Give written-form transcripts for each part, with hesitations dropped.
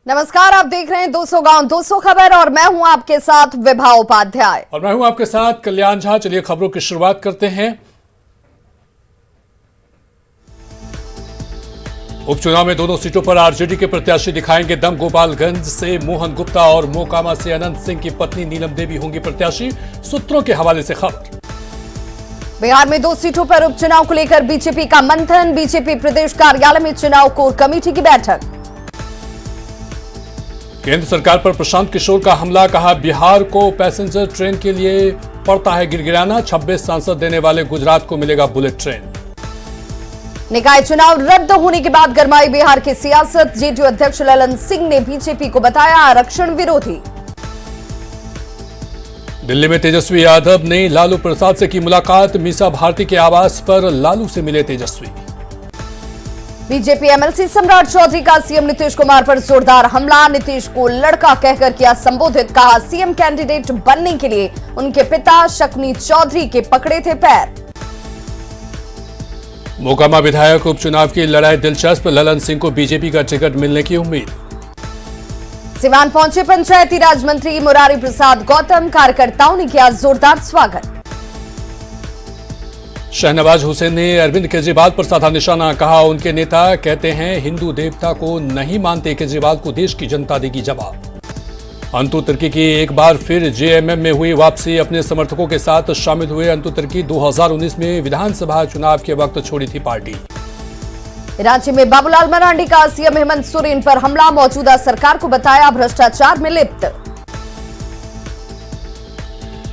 नमस्कार, आप देख रहे हैं 200 गांव 200 खबर और मैं हूं आपके साथ विभा उपाध्याय और मैं हूं आपके साथ कल्याण झा। चलिए खबरों की शुरुआत करते हैं। उपचुनाव में दोनों सीटों पर आरजेडी के प्रत्याशी दिखाएंगे दम। गोपालगंज से मोहन गुप्ता और मोकामा से अनंत सिंह की पत्नी नीलम देवी होंगी प्रत्याशी, सूत्रों के हवाले से खबर। बिहार में 2 सीटों पर उपचुनाव को लेकर बीजेपी का मंथन। बीजेपी प्रदेश कार्यालय में चुनाव कोर कमेटी की बैठक। केंद्र सरकार पर प्रशांत किशोर का हमला, कहा बिहार को पैसेंजर ट्रेन के लिए पड़ता है गिड़गिड़ाना। 26 सांसद देने वाले गुजरात को मिलेगा बुलेट ट्रेन। निकाय चुनाव रद्द होने के बाद गरमाई बिहार की सियासत। जेडीयू अध्यक्ष ललन सिंह ने बीजेपी को बताया आरक्षण विरोधी। दिल्ली में तेजस्वी यादव ने लालू प्रसाद से की मुलाकात। मीसा भारती के आवास पर लालू से मिले तेजस्वी। बीजेपी एमएलसी सम्राट चौधरी का सीएम नीतीश कुमार पर जोरदार हमला। नीतीश को लड़का कहकर किया संबोधित, कहा सीएम कैंडिडेट बनने के लिए उनके पिता शकुनी चौधरी के पकड़े थे पैर। मोकामा विधायक उपचुनाव की लड़ाई दिलचस्प, ललन सिंह को बीजेपी का टिकट मिलने की उम्मीद। सिवान पहुंचे पंचायती राज मंत्री मुरारी प्रसाद गौतम, कार्यकर्ताओं ने किया जोरदार स्वागत। शहनवाज हुसैन ने अरविंद केजरीवाल पर साधा निशाना, कहा उनके नेता कहते हैं हिंदू देवता को नहीं मानते, केजरीवाल को देश की जनता देगी जवाब। अंतु तुर्की की एक बार फिर जेएमएम में हुई वापसी, अपने समर्थकों के साथ शामिल हुए। अंतु तुर्की 2019 में विधानसभा चुनाव के वक्त छोड़ी थी पार्टी। रांची में बाबूलाल मरांडी का सीएम हेमंत सोरेन पर हमला, मौजूदा सरकार को बताया भ्रष्टाचार में लिप्त।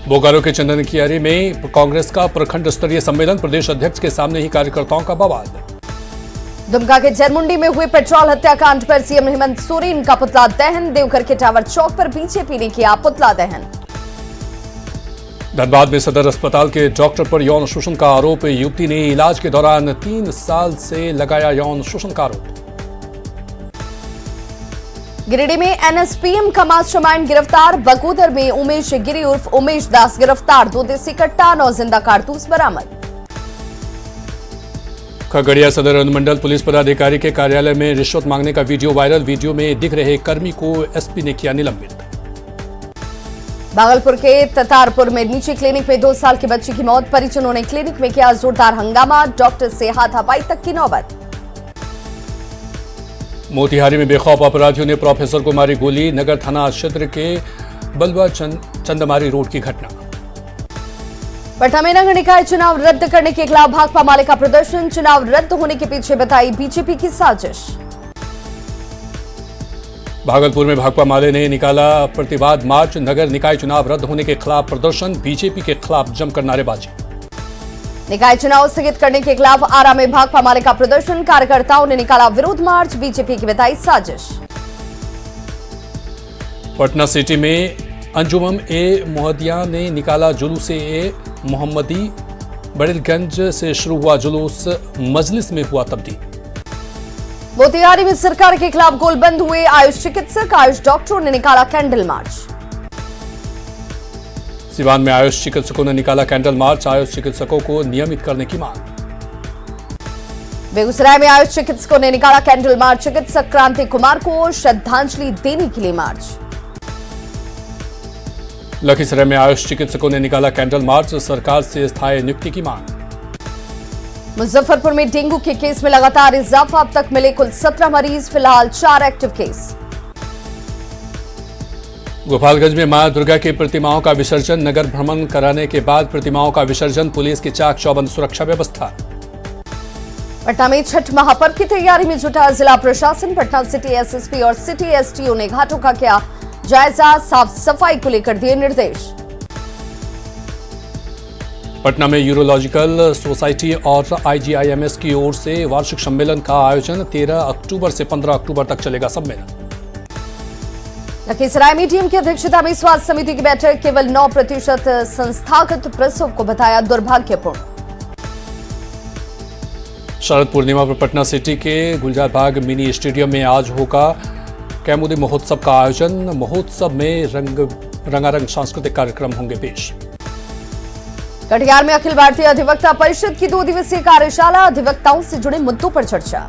बोकारो के चंदनकियारी में कांग्रेस का प्रखंड स्तरीय सम्मेलन, प्रदेश अध्यक्ष के सामने ही कार्यकर्ताओं का बवाल। दुमका के जरमुंडी में हुए पेट्रोल हत्याकांड पर सीएम हेमंत सोरेन का पुतला दहन। देवघर के टावर चौक पर बीजेपी ने किया पुतला दहन। धनबाद में सदर अस्पताल के डॉक्टर पर यौन शोषण का आरोप, युवती ने इलाज के दौरान 3 साल से लगाया यौन शोषण का आरोप। गिरिडीह में एनएसपीएम का मास्टरमाइंड गिरफ्तार। बगोदर में उमेश गिरी उर्फ उमेश दास गिरफ्तार। 2 देसी कट्टा 9 जिंदा कारतूस बरामद। खगड़िया सदर अनुमंडल पुलिस पदाधिकारी के कार्यालय में रिश्वत मांगने का वीडियो वायरल, वीडियो में दिख रहे कर्मी को एसपी ने किया निलंबित। भागलपुर के ततारपुर में निजी क्लिनिक में 2 साल के बच्चे की मौत, परिजनों ने क्लिनिक में किया जोरदार हंगामा, डॉक्टर से हाथापाई तक की नौबत। मोतिहारी में बेखौफ अपराधियों ने प्रोफेसर को मारी गोली, नगर थाना क्षेत्र के बलवा चंदमारी रोड की घटना। पटना में नगर निकाय चुनाव रद्द करने के खिलाफ भाकपा माले का प्रदर्शन, चुनाव रद्द होने के पीछे बताई बीजेपी की साजिश। भागलपुर में भाकपा माले ने निकाला प्रतिवाद मार्च, नगर निकाय चुनाव रद्द होने के खिलाफ प्रदर्शन, बीजेपी के खिलाफ जमकर नारेबाजी। निकाय चुनाव स्थगित करने के खिलाफ आरा में भाकपा माले का प्रदर्शन, कार्यकर्ताओं ने निकाला विरोध मार्च, बीजेपी की बताई साजिश। पटना सिटी में अंजुमन ए मोहम्मदिया ने निकाला जुलूस ए मोहम्मदी, बड़ेलगंज से शुरू हुआ जुलूस मजलिस में हुआ तब्दील। मोतिहारी में सरकार के खिलाफ गोलबंद हुए आयुष चिकित्सक, आयुष डॉक्टरों ने निकाला कैंडल मार्च। सिवान में आयुष चिकित्सकों ने निकाला कैंडल मार्च, आयुष चिकित्सकों को नियमित करने की मांग। बेगूसराय में आयुष चिकित्सकों ने निकाला कैंडल मार्च, चिकित्सक क्रांति कुमार को श्रद्धांजलि देने के लिए मार्च। लखीसराय में आयुष चिकित्सकों ने निकाला कैंडल मार्च, सरकार से स्थायी नियुक्ति की मांग। मुजफ्फरपुर में डेंगू के केस में लगातार इजाफा, अब तक मिले कुल 17 मरीज, फिलहाल 4 एक्टिव केस। गोपालगंज में मां दुर्गा की प्रतिमाओं का विसर्जन, नगर भ्रमण कराने के बाद प्रतिमाओं का विसर्जन, पुलिस की चाक चौबंद सुरक्षा व्यवस्था। पटना में छठ महापर्व की तैयारी में जुटा जिला प्रशासन, पटना सिटी एसएसपी और सिटी एसटीओ ने घाटों का किया जायजा, साफ सफाई को लेकर दिए निर्देश। पटना में यूरोलॉजिकल सोसाइटी और आईजीआईएमएस की ओर से वार्षिक सम्मेलन का आयोजन, 13 अक्टूबर से 15 अक्टूबर तक चलेगा सम्मेलन। लखीसराय में डीएम की अध्यक्षता में स्वास्थ्य समिति की बैठक, केवल 9% संस्थागत प्रसव को बताया दुर्भाग्यपूर्ण। शरद पूर्णिमा पर पटना सिटी के गुलजार बाग मिनी स्टेडियम में आज होगा कैमुदी महोत्सव का आयोजन, महोत्सव में रंगारंग सांस्कृतिक कार्यक्रम होंगे पेश। कटिहार में अखिल भारतीय अधिवक्ता परिषद की 2 दिवसीय कार्यशाला, अधिवक्ताओं से जुड़े मुद्दों पर चर्चा।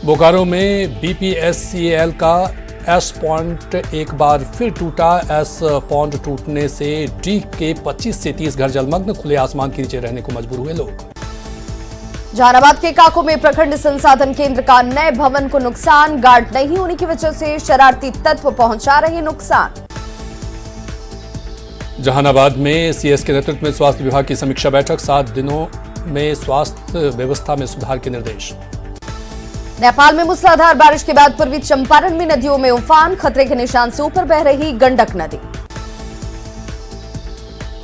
बोकारो में बीपीएससीएल का एस पॉइंट एक बार फिर टूटा। एस पॉइंट टूटने से डी के 25 से 30 घर जलमग्न, खुले आसमान के नीचे रहने को मजबूर हुए लोग। जहानाबाद के काको में प्रखंड संसाधन केंद्र का नए भवन को नुकसान, गार्ड नहीं होने की वजह से शरारती तत्व पहुंचा रहे नुकसान। जहानाबाद में सीएस के नेतृत्व में स्वास्थ्य विभाग की समीक्षा बैठक, 7 दिनों में स्वास्थ्य व्यवस्था में सुधार के निर्देश। नेपाल में मूसलाधार बारिश के बाद पूर्वी चंपारण में नदियों में उफान, खतरे के निशान से ऊपर बह रही गंडक नदी।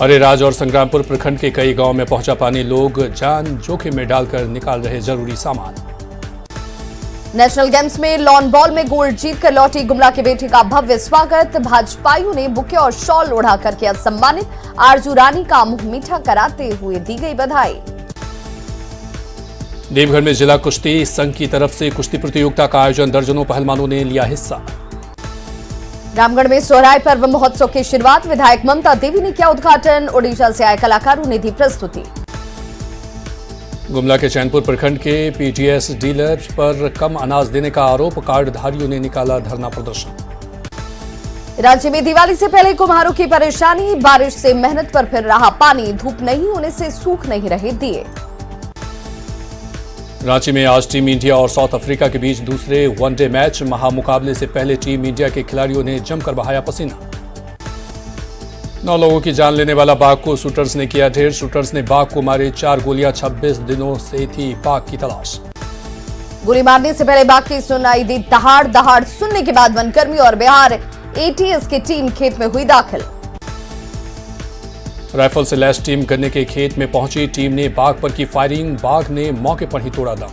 अरेराज और संग्रामपुर प्रखंड के कई गांवों में पहुंचा पानी, लोग जान जोखिम में डालकर निकाल रहे जरूरी सामान। नेशनल गेम्स में लॉन बॉल में गोल्ड जीतकर लौटी गुमला की बेटी का भव्य स्वागत, भाजपाइयों ने बुके और शॉल उड़ाकर किया सम्मानित, आरजू रानी का मुंह मीठा कराते हुए दी गई बधाई। देवघर में जिला कुश्ती संघ की तरफ से कुश्ती प्रतियोगिता का आयोजन, दर्जनों पहलवानों ने लिया हिस्सा। रामगढ़ में सोहराय पर्व महोत्सव की शुरुआत, विधायक ममता देवी ने किया उद्घाटन, ओडिशा से आए कलाकारों ने दी प्रस्तुति। गुमला के चैनपुर प्रखंड के पीटीएस डीलर पर कम अनाज देने का आरोप, कार्डधारियों ने निकाला धरना प्रदर्शन। राज्य में दिवाली से पहले कुम्हारों की परेशानी, बारिश से मेहनत पर फिर रहा पानी, धूप नहीं होने से सूख नहीं रहे दिए। रांची में आज टीम इंडिया और साउथ अफ्रीका के बीच दूसरे वनडे मैच, महामुकाबले से पहले टीम इंडिया के खिलाड़ियों ने जमकर बहाया पसीना। 9 लोगों की जान लेने वाला बाघ को शूटर्स ने किया ढेर, शूटर्स ने बाघ को मारे 4 गोलियां, 26 दिनों से थी बाघ की तलाश। गोली मारने से पहले बाघ की सुनाई दी दहाड़, दहाड़ सुनने के बाद वनकर्मी और बिहार एटीएस की टीम खेत में हुई दाखिल। राइफल से लैस टीम गन्ने के खेत में पहुंची, टीम ने बाघ पर की फायरिंग, बाघ ने मौके पर ही तोड़ा दम।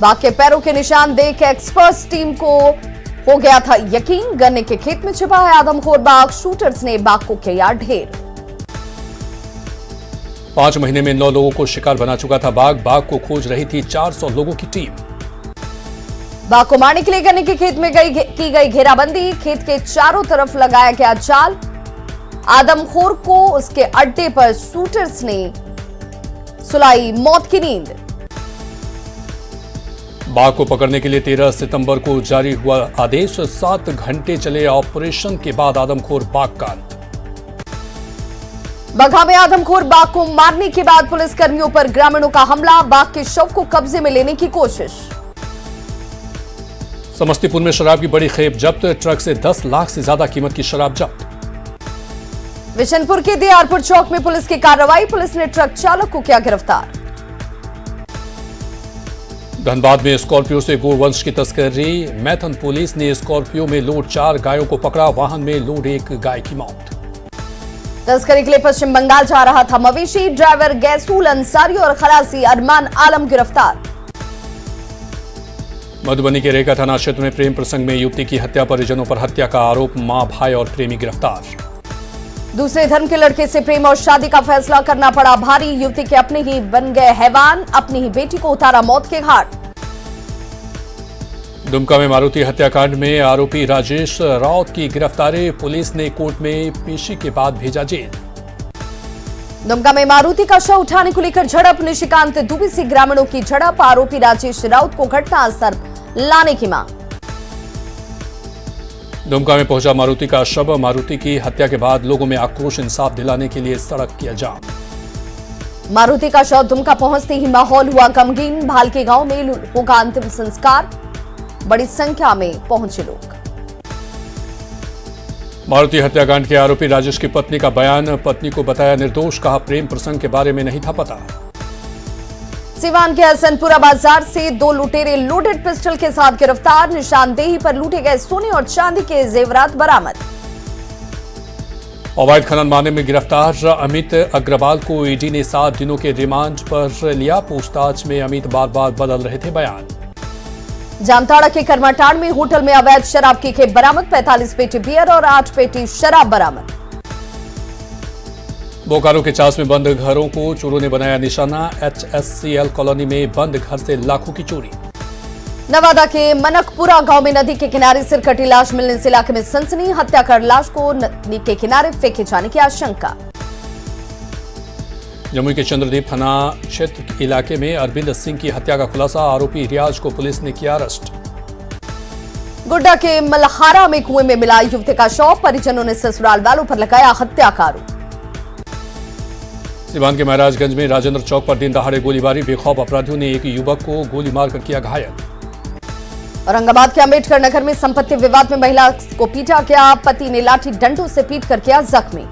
बाघ के पैरों के निशान देख एक्सपर्ट्स टीम को हो गया था यकीन, गन्ने के खेत में छिपा है आदमखोर बाघ, शूटर्स ने बाघ को किया ढेर। 5 महीने में 9 लोगों को शिकार बना चुका था बाघ, बाघ को खोज रही थी 400 लोगों की टीम। बाघ को मारने के लिए गन्ने के खेत में की गई घेराबंदी, खेत के चारों तरफ लगाया गया जाल, आदमखोर को उसके अड्डे पर शूटर्स ने सुलाई मौत की नींद। बाघ को पकड़ने के लिए 13 सितंबर को जारी हुआ आदेश, 7 घंटे चले ऑपरेशन के बाद आदमखोर बाघ का अंत। बगहा में आदमखोर बाघ को मारने के बाद पुलिसकर्मियों पर ग्रामीणों का हमला, बाघ के शव को कब्जे में लेने की कोशिश। समस्तीपुर में शराब की बड़ी खेप जब्त, ट्रक से 10 लाख से ज्यादा कीमत की शराब जब्त। बिशनपुर के दियारपुर चौक में पुलिस की कार्रवाई, पुलिस ने ट्रक चालक को किया गिरफ्तार। धनबाद में स्कॉर्पियो से गोवंश की तस्करी, मैथन पुलिस ने स्कॉर्पियो में लोड 4 गायों को पकड़ा, वाहन में लोड 1 गाय की मौत। तस्करी के लिए पश्चिम बंगाल जा रहा था मवेशी, ड्राइवर गैसूल अंसारी और खलासी अरमान आलम गिरफ्तार। मधुबनी के रेखा थाना क्षेत्र में प्रेम प्रसंग में युवती की हत्या, परिजनों पर हत्या का आरोप, मां भाई और प्रेमी गिरफ्तार। दूसरे धर्म के लड़के से प्रेम और शादी का फैसला करना पड़ा भारी, युवती के अपने ही बन गए हैवान, अपनी ही बेटी को उतारा मौत के घाट। दुमका में मारुति हत्याकांड में आरोपी राजेश राउत की गिरफ्तारी, पुलिस ने कोर्ट में पेशी के बाद भेजा जेल। दुमका में मारुति का शव उठाने को लेकर झड़प, निशिकांत दुबे से ग्रामीणों की झड़प, आरोपी राजेश राउत को घटनास्थल लाने की मांग। दुमका में पहुंचा मारुति का शव, मारुति की हत्या के बाद लोगों में आक्रोश, इंसाफ दिलाने के लिए सड़क किया जाम। मारुति का शव दुमका पहुंचते ही माहौल हुआ गमगीन, भालके गांव में होगा अंतिम संस्कार, बड़ी संख्या में पहुंचे लोग। मारुति हत्याकांड के आरोपी राजेश की पत्नी का बयान, पत्नी को बताया निर्दोष, कहा प्रेम प्रसंग के बारे में नहीं था पता। सिवान के हसनपुरा बाजार से 2 लुटेरे लोडेड पिस्टल के साथ गिरफ्तार, निशानदेही पर लूटे गए सोने और चांदी के जेवरात बरामद। अवैध खनन मामले में गिरफ्तार अमित अग्रवाल को ईडी ने 7 दिनों के रिमांड पर लिया, पूछताछ में अमित बार बार बदल रहे थे बयान। जामताड़ा के कर्माटाड़ में होटल में अवैध शराब की खेप बरामद, 45 पेटी बियर और 8 पेटी शराब बरामद। बोकारो के चास में बंद घरों को चोरों ने बनाया निशाना, HSCL कॉलोनी में बंद घर से लाखों की चोरी। नवादा के मनकपुरा गांव में नदी के किनारे सिर कटी लाश मिलने से इलाके में सनसनी, हत्या कर लाश को नदी के किनारे फेंके जाने की आशंका। जमुई के चंद्रदीप थाना क्षेत्र इलाके में अरविंद सिंह की हत्या का खुलासा, आरोपी रियाज को पुलिस ने किया अरेस्ट। गोड्डा के मल्हारा में कुएं में मिला युवती का शव, परिजनों ने ससुराल वालों पर लगाया हत्या का आरोप। सिवान के महाराजगंज में राजेंद्र चौक पर दिन दहाड़े गोलीबारी, बेखौफ अपराधियों ने एक युवक को गोली मारकर किया घायल। औरंगाबाद के अंबेडकर नगर में संपत्ति विवाद में महिला को पीटा गया, पति ने लाठी डंडों से पीटकर किया जख्मी।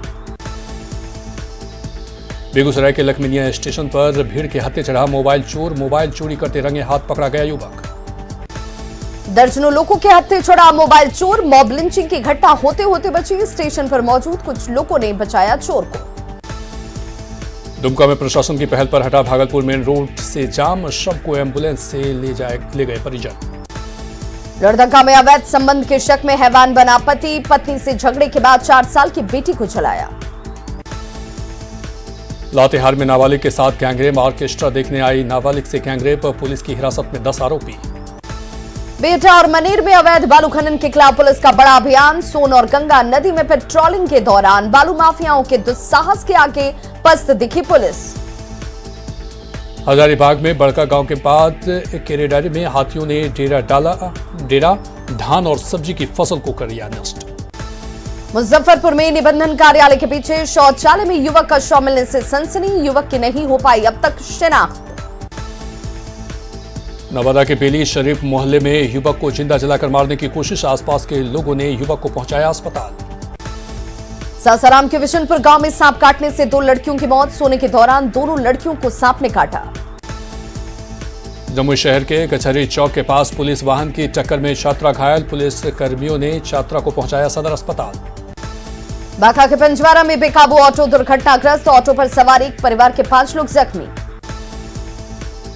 बेगूसराय के लखमीनिया स्टेशन पर भीड़ के हत्थे चढ़ा मोबाइल चोर, मोबाइल चोरी करते रंगे हाथ पकड़ा गया युवक। दर्जनों लोगों के हत्थे चढ़ा मोबाइल चोर, मॉब लिंचिंग की घटना होते होते बची, स्टेशन पर मौजूद कुछ लोगों ने बचाया चोर को। दुमका में प्रशासन की पहल पर हटा भागलपुर मेन रोड से जाम, शव को एम्बुलेंस से ले गए परिजन। लड़दंका में अवैध संबंध के शक में हैवान बना पति, पत्नी से झगड़े के बाद 4 साल की बेटी को जलाया। लातेहार में नाबालिग के साथ गैंगरेप, ऑर्केस्ट्रा देखने आई नाबालिग से गैंगरेप, पुलिस की हिरासत में 10 आरोपी। बेटा और मनेर में अवैध बालू खनन के खिलाफ पुलिस का बड़ा अभियान, सोन और गंगा नदी में पेट्रोलिंग के दौरान बालू माफियाओं के दुस्साहस के आगे पस्त दिखी पुलिस। हजारीबाग में बड़का गांव के बाद केरेडारी में हाथियों ने डेरा धान और सब्जी की फसल को कर दिया नष्ट। मुजफ्फरपुर में निबंधन कार्यालय के पीछे शौचालय में युवक का शव मिलने से सनसनी, युवक की नहीं हो पाई अब तक शिनाख्त। नवादा के बेली शरीफ मोहल्ले में युवक को जिंदा जलाकर मारने की कोशिश, आसपास के लोगों ने युवक को पहुंचाया अस्पताल। सासाराम के विशनपुर गांव में सांप काटने से 2 लड़कियों की मौत, सोने के दौरान दोनों लड़कियों को सांप ने काटा। जमुई शहर के कचहरी चौक के पास पुलिस वाहन की टक्कर में छात्रा घायल, पुलिस कर्मियों ने छात्रा को पहुंचाया सदर अस्पताल। बांका के पंजवारा में बेकाबू ऑटो दुर्घटनाग्रस्त, ऑटो पर सवार एक परिवार के 5 लोग जख्मी।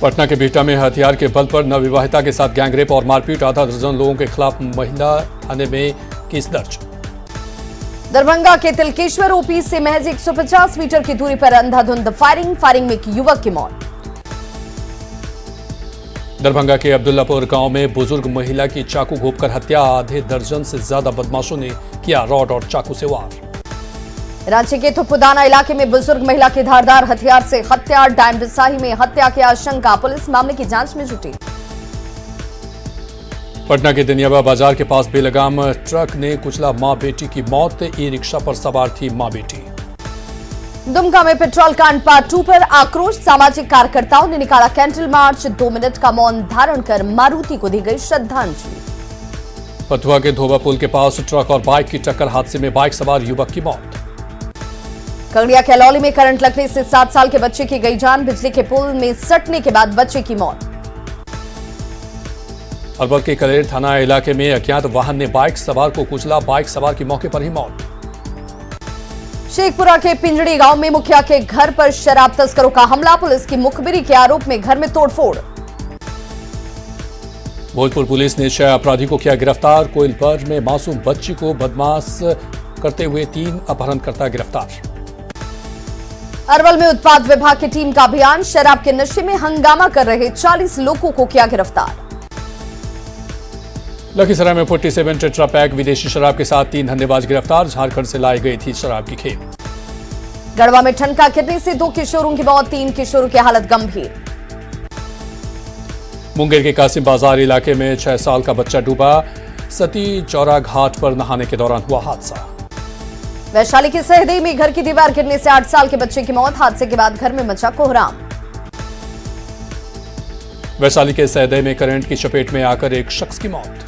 पटना के बिहटा में हथियार के बल पर नवविवाहिता के साथ गैंगरेप और मारपीट, आधा दर्जन लोगों के खिलाफ महिला थाने में केस दर्ज। दरभंगा के तिलकेश्वर ओपी से महज 150 मीटर की दूरी पर अंधाधुंध फायरिंग में एक युवक की मौत। दरभंगा के अब्दुल्लापुर गांव में बुजुर्ग महिला की चाकू घोंपकर हत्या, आधे दर्जन से ज्यादा बदमाशों ने किया रॉड और चाकू से वार। रांची के थुपुदाना इलाके में बुजुर्ग महिला की धारदार हथियार से हत्या, डायन बिसाही में हत्या की आशंका, पुलिस मामले की जांच में जुटी। पटना के दनियाबा बाजार के पास बेलगाम ट्रक ने कुचला मां बेटी की मौत, ई रिक्शा पर सवार थी मां बेटी। दुमका में पेट्रोल कांड पार्ट 2 पर आक्रोश, सामाजिक कार्यकर्ताओं ने निकाला कैंडल मार्च, 2 मिनट का मौन धारण कर मारुति को दी गई श्रद्धांजलि। फतुहा के धोबा पुल के पास ट्रक और बाइक की टक्कर, हादसे में बाइक सवार युवक की मौत। कगड़िया के अलौली में करंट लगने से 7 साल के बच्चे की गई जान, बिजली के पुल में सटने के बाद बच्चे की मौत। अरवल के कलेर थाना इलाके में अज्ञात वाहन ने बाइक सवार को कुचला, बाइक सवार की मौके पर ही मौत। शेखपुरा के पिंजड़ी गांव में मुखिया के घर पर शराब तस्करों का हमला, पुलिस की मुखबिरी के आरोप में घर में तोड़फोड़। भोजपुर पुलिस ने 6 अपराधी को किया गिरफ्तार, कोइलपर में मासूम बच्ची को बदमाश करते हुए 3 अपहरणकर्ता गिरफ्तार। अरवल में उत्पाद विभाग की टीम का अभियान, शराब के नशे में हंगामा कर रहे 40 लोगों को किया गिरफ्तार। लखीसराय में 47 टेट्रा पैक विदेशी शराब के साथ 3 धंधेबाज गिरफ्तार, झारखंड से लाई गई थी शराब की खेप। गढ़वा में ठनका गिरने से 2 किशोरों की मौत, 3 किशोरों की हालत गंभीर। मुंगेर के कासिम बाजार इलाके में 6 साल का बच्चा डूबा, सती चौरा घाट पर नहाने के दौरान हुआ हादसा। वैशाली के सहदेई में घर की दीवार गिरने से 8 साल के बच्चे की मौत, हादसे के बाद घर में मचा कोहराम। वैशाली के सहदेई में करंट की चपेट में आकर एक शख्स की मौत।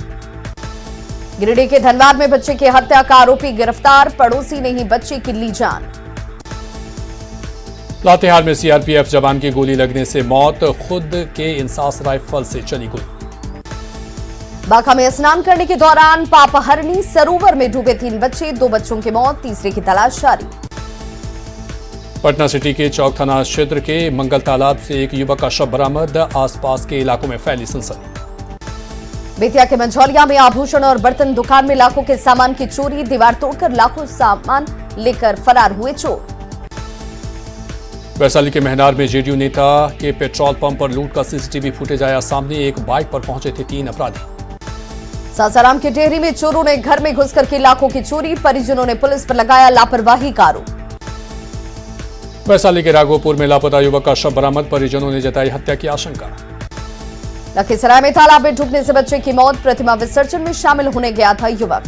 गिरिडीह के धनवार में बच्चे की हत्या का आरोपी गिरफ्तार, पड़ोसी ने ही बच्चे की ली जान। लातेहार में सीआरपीएफ जवान की गोली लगने से मौत, खुद के इंसास राइफल से चली गोली। बांका में स्नान करने के दौरान पापहरणी सरोवर में डूबे 3 बच्चे, 2 बच्चों की मौत, तीसरे की तलाश जारी। पटना सिटी के चौक थाना क्षेत्र के मंगल तालाब से एक युवक का शव बरामद, आसपास के इलाकों में फैली सनसनी। बेतिया के मंझौलिया में आभूषण और बर्तन दुकान में लाखों के सामान की चोरी, दीवार तोड़कर लाखों सामान लेकर फरार हुए चोर। वैशाली के महनार में जेडीयू नेता के पेट्रोल पंप पर लूट का सीसीटीवी फुटेज आया सामने, एक बाइक पर पहुंचे थे 3 अपराधी। सासाराम के टेहरी में चोरों ने घर में घुसकर की लाखों की चोरी, परिजनों ने पुलिस पर लगाया लापरवाही का आरोप। वैशाली के राघोपुर में लापता युवक का शव बरामद, परिजनों ने जताई हत्या की आशंका। लखीसराय में तालाब में डूबने से बच्चे की मौत, प्रतिमा विसर्जन में शामिल होने गया था युवक।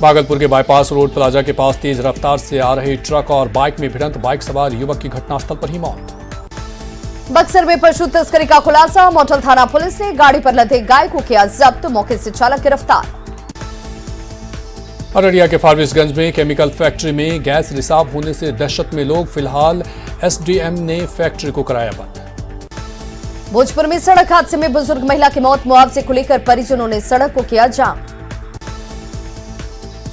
भागलपुर के बाईपास रोड प्लाजा के पास तेज रफ्तार से आ रही ट्रक और बाइक में भिड़ंत, बाइक सवार युवक की घटनास्थल पर ही मौत। बक्सर में पशु तस्करी का खुलासा, मोटल थाना पुलिस ने गाड़ी पर लदे गाय को किया जब्त, मौके से चालक गिरफ्तार। अररिया के फारबिसगंज में केमिकल फैक्ट्री में गैस रिसाव होने से दहशत में लोग, फिलहाल एसडीएम ने फैक्ट्री को कराया बंद। भोजपुर में सड़क हादसे में बुजुर्ग महिला की मौत, मुआवजे को लेकर परिजनों ने सड़क को किया जाम।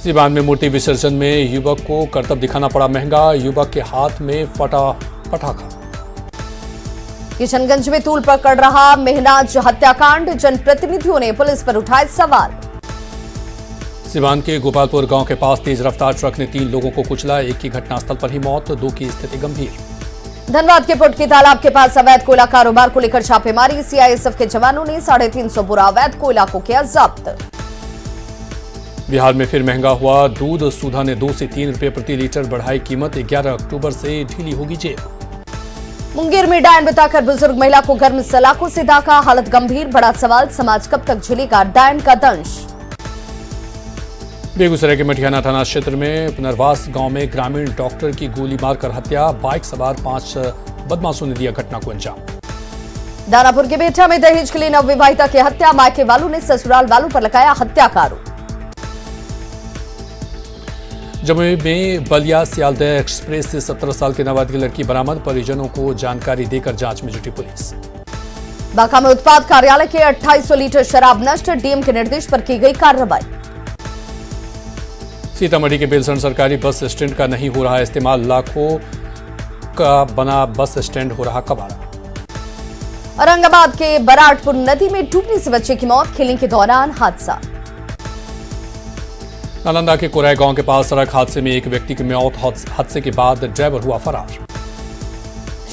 सीवान में मूर्ति विसर्जन में युवक को करतब दिखाना पड़ा महंगा, युवक के हाथ में फटा पटाखा। किशनगंज में तूल पकड़ रहा मेहनाज हत्याकांड, जनप्रतिनिधियों ने पुलिस पर उठाए सवाल। सीवान के गोपालपुर गांव के पास तेज रफ्तार ट्रक ने 3 लोगों को कुचला, एक की घटनास्थल पर ही मौत, 2 की स्थिति गंभीर। धनबाद के पुटकी तालाब के पास अवैध कोयला कारोबार को लेकर छापेमारी, सीआईएसएफ के जवानों ने 350 बोरा अवैध कोयला को किया जब्त। बिहार में फिर महंगा हुआ दूध, सुधा ने 2 से 3 रुपए प्रति लीटर बढ़ाई कीमत, 11 अक्टूबर से ढीली होगी जेब। मुंगेर में डायन बताकर बुजुर्ग महिला को गर्म सलाखों से दागा, हालत गंभीर, बड़ा सवाल समाज कब तक झेलेगा डायन का दंश। बेगूसराय के मटियाना थाना क्षेत्र में पुनर्वास गांव में ग्रामीण डॉक्टर की गोली मारकर हत्या, बाइक सवार 5 बदमाशों ने दिया घटना को अंजाम। दानापुर के बेटा में दहेज के लिए नवविवाहिता की हत्या, मायके वालों ने ससुराल वालों पर लगाया हत्या का आरोप। जमुई में बलिया सियालदह एक्सप्रेस से 17 साल की नाबालिग लड़की बरामद, परिजनों को जानकारी देकर जांच में जुटी पुलिस। बांका में उत्पाद कार्यालय के 2800 लीटर शराब नष्ट, डीएम के निर्देश पर की गई कार्रवाई। सीतामढ़ी के बेलसंड सरकारी बस स्टैंड का नहीं हो रहा इस्तेमाल, लाखों का बना बस स्टैंड हो रहा कबाड़ा। औरंगाबाद के बराटपुर नदी में डूबने से बच्चे की मौत, खेलने के दौरान हादसा। नालंदा के कोराई गांव के पास सड़क हादसे में एक व्यक्ति की मौत, हादसे के बाद ड्राइवर हुआ फरार।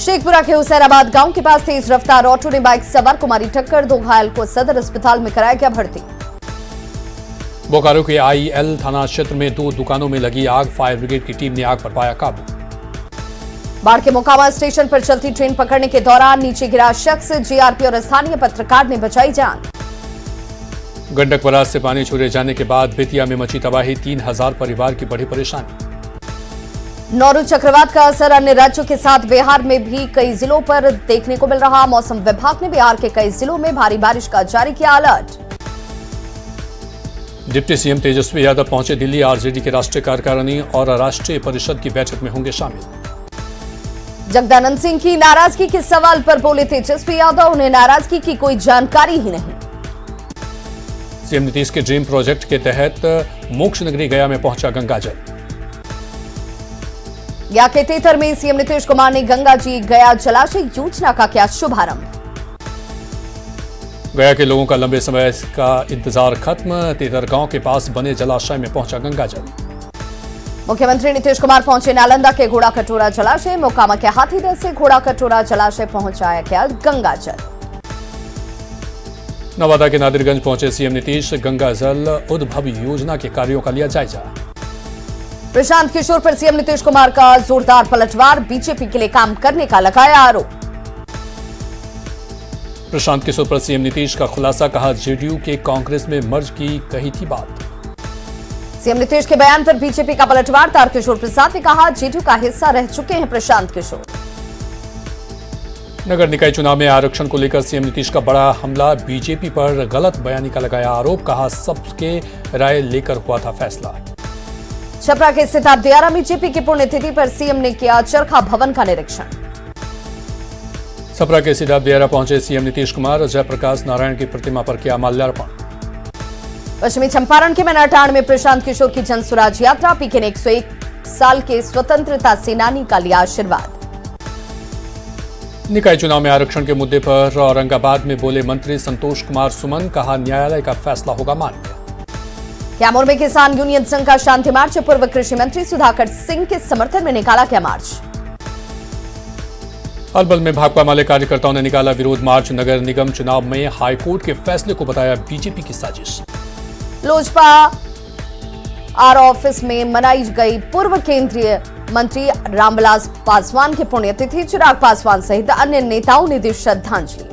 शेखपुरा के हुसैनाबाद गांव के पास तेज रफ्तार ऑटो ने बाइक सवार को मारी टक्कर, 2 घायल को सदर अस्पताल में कराया गया भर्ती। बोकारो के आईएल थाना क्षेत्र में 2 दुकानों में लगी आग, फायर ब्रिगेड की टीम ने आग पर पाया काबू। बाढ़ के मोकामा स्टेशन पर चलती ट्रेन पकड़ने के दौरान नीचे गिरा शख्स, जीआरपी और स्थानीय पत्रकार ने बचाई जान। गंडक बराज से पानी छोड़े जाने के बाद बेतिया में मची तबाही, 3000 परिवार की बड़ी परेशानी। नौरू चक्रवात का असर अन्य राज्यों के साथ बिहार में भी कई जिलों पर देखने को मिल रहा, मौसम विभाग ने बिहार के कई जिलों में भारी बारिश का जारी किया alert. Deputy CM Tejashwi Yadav पहुंचे दिल्ली, आरजेडी के राष्ट्रीय कार्यकारिणी और राष्ट्रीय परिषद की बैठक में होंगे शामिल। जगदानंद सिंह की नाराजगी के सवाल पर बोले तेजस्वी यादव, उन्हें नाराजगी की कोई जानकारी ही नहीं। सीएम नीतीश के ड्रीम प्रोजेक्ट के तहत मोक्ष नगरी गया में पहुंचा गंगाजल। गया के तेतर में सीएम नीतीश कुमार ने गंगा जी गया जलाशय योजना का किया शुभारंभ। गया के लोगों का लंबे समय का इंतजार खत्म, तेतर गांव के पास बने जलाशय में पहुंचा गंगाजल। मुख्यमंत्री नीतीश कुमार पहुंचे नालंदा के घोड़ा कटोरा जलाशय, मोकामा के हाथीदह से घोड़ा कटोरा जलाशय पहुंचाया गया गंगाजल। नवादा के नादिरगंज पहुंचे सीएम नीतीश, गंगा जल उद्भव योजना के कार्यों का लिया जायजा। प्रशांत किशोर पर सीएम नीतीश कुमार का जोरदार पलटवार, बीजेपी के लिए काम करने का लगाया आरोप। प्रशांत किशोर पर सीएम नीतीश का खुलासा, कहा जेडीयू के कांग्रेस में मर्ज की कही थी बात। सीएम नीतीश के बयान पर बीजेपी का पलटवार, तारकिशोर प्रसाद ने कहा जेडीयू का हिस्सा रह चुके हैं प्रशांत किशोर। नगर निकाय चुनाव में आरक्षण को लेकर सीएम नीतीश का बड़ा हमला, बीजेपी पर गलत बयानी का लगाया आरोप, कहा सबके राय लेकर हुआ था फैसला। छपरा के सिताब दियारा में जेपी की पुण्यतिथि पर सीएम ने किया चरखा भवन का निरीक्षण। छपरा के सिताब दियारा पहुंचे सीएम नीतीश कुमार, जयप्रकाश नारायण की प्रतिमा पर किया माल्यार्पण। पश्चिमी चंपारण के मैनाटांड में प्रशांत किशोर की जनसुराज यात्रा, पीके ने 101 साल के स्वतंत्रता सेनानी का लिया आशीर्वाद। निकाय चुनाव में आरक्षण के मुद्दे पर औरंगाबाद में बोले मंत्री संतोष कुमार सुमन, कहा न्यायालय का फैसला होगा मान्य। कैमूर में किसान यूनियन संघ का शांति मार्च, पूर्व कृषि मंत्री सुधाकर सिंह के समर्थन में निकाला गया मार्च। अलबल में भाकपा माले कार्यकर्ताओं ने निकाला विरोध मार्च, नगर निगम चुनाव में हाईकोर्ट के फैसले को बताया बीजेपी की साजिश। लोजपा आर ऑफिस में मनाई गई पूर्व केंद्रीय मंत्री रामविलास पासवान की पुण्यतिथि, चिराग पासवान सहित अन्य नेताओं ने दी श्रद्धांजलि।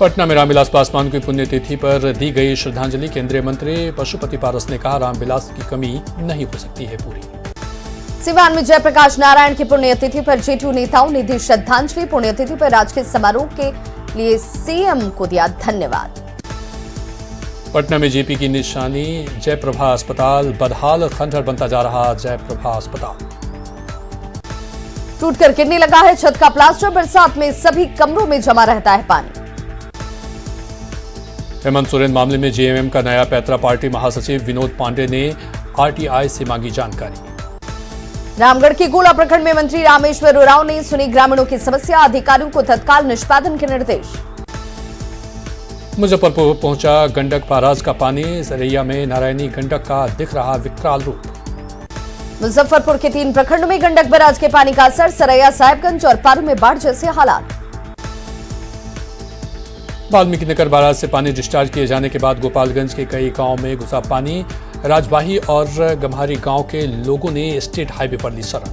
पटना में रामविलास पासवान की पुण्यतिथि पर दी गई श्रद्धांजलि। केंद्रीय मंत्री पशुपति पारस ने कहा, रामविलास की कमी नहीं हो सकती है पूरी। सिवान में जयप्रकाश नारायण की पुण्यतिथि पर जेडीयू नेताओं ने दी श्रद्धांजलि। पुण्यतिथि पर राजकीय समारोह के लिए सीएम को दिया धन्यवाद। पटना में जेपी की निशानी जयप्रभा अस्पताल, बदहाल खंडहर बनता जा रहा जयप्रभा अस्पताल। टूटकर गिरने लगा है छत का प्लास्टर, बरसात में सभी कमरों में जमा रहता है पानी। हेमंत सोरेन मामले में जेएमएम का नया पैतरा। पार्टी महासचिव विनोद पांडे ने आरटीआई से मांगी जानकारी। रामगढ़ के गोला प्रखंड में मंत्री रामेश्वर उरांव ने सुनी ग्रामीणों की समस्या, अधिकारियों को तत्काल निष्पादन के निर्देश। मुजफ्फरपुर पहुंचा गंडक बैराज का पानी, सरैया में नारायणी गंडक का दिख रहा विकराल रूप। मुजफ्फरपुर के 3 प्रखंडों में गंडक बैराज के पानी का असर, सरैया, साहेबगंज और पारू में बाढ़ जैसे हालात। वाल्मीकि नगर बैराज से पानी डिस्चार्ज किए जाने के बाद गोपालगंज के कई गांवों में घुसा पानी। राजबाही और गम्हारी गांव के लोगों ने स्टेट हाईवे पर ली शरण।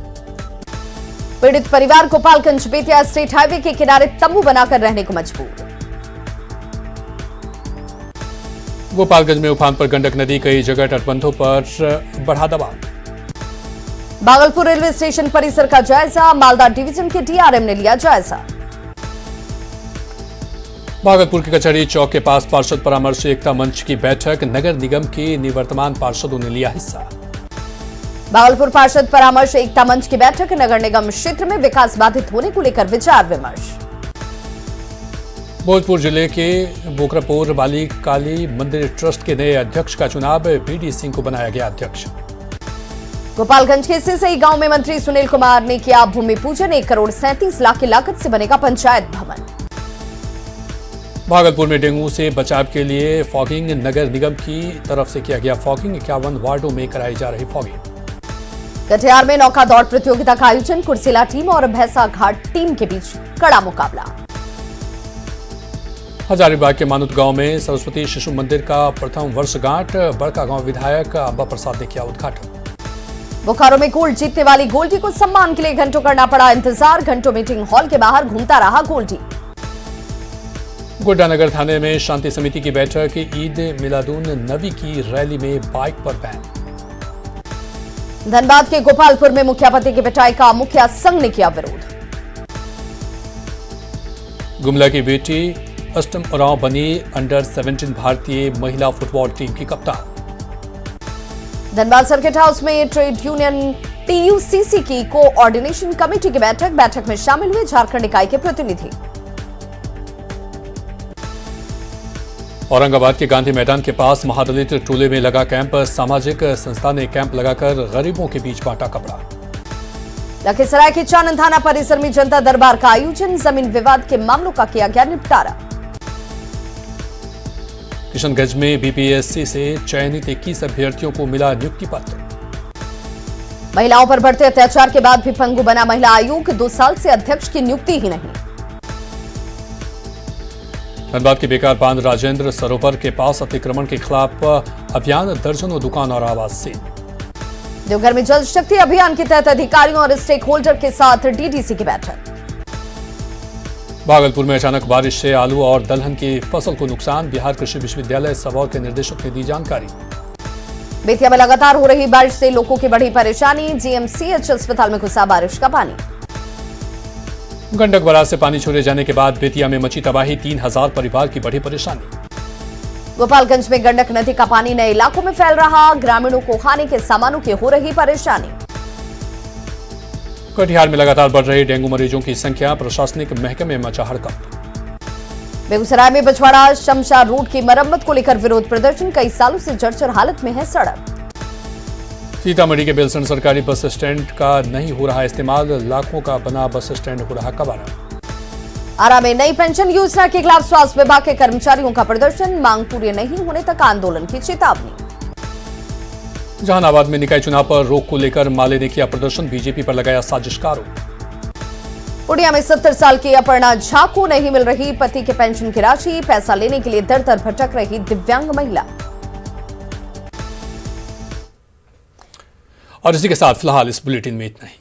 पीड़ित परिवार गोपालगंज बेतिया स्टेट हाईवे के किनारे तंबू बनाकर रहने को मजबूर। गोपालगंज में उफान पर गंडक नदी, कई जगह तटबंधों पर बढ़ा दबाव। भागलपुर रेलवे स्टेशन परिसर का जायजा, मालदा डिवीजन के डीआरएम ने लिया जायजा। भागलपुर के कचहरी चौक के पास पार्षद परामर्श एकता मंच की बैठक, नगर निगम के निवर्तमान पार्षदों ने लिया हिस्सा। भागलपुर पार्षद परामर्श एकता मंच की बैठक, नगर निगम क्षेत्र में विकास बाधित होने को लेकर विचार विमर्श। भोजपुर जिले के बोकरापुर वाली काली मंदिर ट्रस्ट के नए अध्यक्ष का चुनाव, बीडी सिंह को बनाया गया अध्यक्ष। गोपालगंज के सिसई गांव में मंत्री सुनील कुमार ने किया भूमि पूजन, 1 करोड़ 37 लाख की लागत से बनेगा पंचायत भवन। भागलपुर में डेंगू से बचाव के लिए फॉगिंग, नगर निगम की तरफ से किया गया फॉगिंग, 51 वार्डों में कराई जा रही फॉगिंग। कटिहार में नौका दौड़ प्रतियोगिता का आयोजन, कुर्सेला टीम और भैंसा घाट टीम के बीच कड़ा मुकाबला। हजारीबाग के मानुत गांव में सरस्वती शिशु मंदिर का प्रथम वर्षगांठ, बड़का गांव विधायक अब्बा प्रसाद ने किया उद्घाटन। बोकारो में गोल्ड जीतने वाली गोल्डी को सम्मान के लिए घंटों करना पड़ा इंतजार, घंटों मीटिंग हॉल के बाहर घूमता रहा गोल्डी। गोड्डा नगर थाने में शांति समिति की बैठक, ईद मिलादुन नबी की रैली में बाइक पर बैन। धनबाद के गोपालपुर में मुखियापति की पिटाई का मुखिया संघ ने किया विरोध। गुमला की बेटी अष्टम उरांव बनी अंडर 17 भारतीय महिला फुटबॉल टीम की कप्तान। धनबाद सर्किट हाउस में ट्रेड यूनियन टीयूसीसी की कोऑर्डिनेशन कमेटी की बैठक में शामिल हुए झारखंड इकाई के प्रतिनिधि। औरंगाबाद के गांधी मैदान के पास महादलित टोले में लगा कैंप, सामाजिक संस्था ने कैंप लगाकर गरीबों के बीच बांटा कपड़ा। लखीसराय के चानन थाना परिसर में जनता दरबार का आयोजन, जमीन विवाद के मामलों का किया गया निपटारा। किशनगंज में बीपीएससी से चयनित 21 अभ्यर्थियों को मिला नियुक्ति पत्र। महिलाओं पर बढ़ते अत्याचार के बाद भी पंगु बना महिला आयोग, 2 साल से अध्यक्ष की नियुक्ति ही नहीं। धनबाद के बेकार बांध राजेंद्र सरोवर के पास अतिक्रमण के खिलाफ अभियान, दर्जनों दुकान और आवास सील। देवघर में जल शक्ति अभियान के तहत अधिकारियों और स्टेक होल्डर के साथ डीडीसी की बैठक। भागलपुर में अचानक बारिश से आलू और दलहन की फसल को नुकसान, बिहार कृषि विश्वविद्यालय सबौर के निदेशक ने दी जानकारी। बेतिया में लगातार हो रही बारिश से लोगों की बढ़ी परेशानी, जीएमसीएच अस्पताल में घुसा बारिश का पानी। गंडक बराज से पानी छोड़े जाने के बाद बेतिया में मची तबाही, 3000 परिवार की बढ़ी परेशानी। गोपालगंज में गंडक नदी का पानी नए इलाकों में फैल रहा, ग्रामीणों को खाने के सामानों की हो रही परेशानी। कटिहार में लगातार बढ़ रही डेंगू मरीजों की संख्या, प्रशासनिक महकमे में मचा हड़कंप। बेगूसराय में बछवाड़ा शमशार रोड की मरम्मत को लेकर विरोध प्रदर्शन, कई सालों से जर्जर हालत में है सड़क। सीतामढ़ी के बेलसंड सरकारी बस स्टैंड का नहीं हो रहा इस्तेमाल, लाखों का बना बस स्टैंड हो रहा कबाड़ा। आरा में नई पेंशन योजना के खिलाफ स्वास्थ्य विभाग के कर्मचारियों का प्रदर्शन, मांग पूरी नहीं होने तक आंदोलन की चेतावनी। जहानाबाद में निकाय चुनाव पर रोक को लेकर माले ने किया प्रदर्शन, बीजेपी पर लगाया साजिश का आरोप। पूर्णिया में 70 साल की अपर्णा झा को नहीं मिल रही पति के पेंशन की राशि, पैसा लेने के लिए दर दर भटक रही दिव्यांग महिला। और इसी के साथ फिलहाल इस बुलेटिन में इतना ही।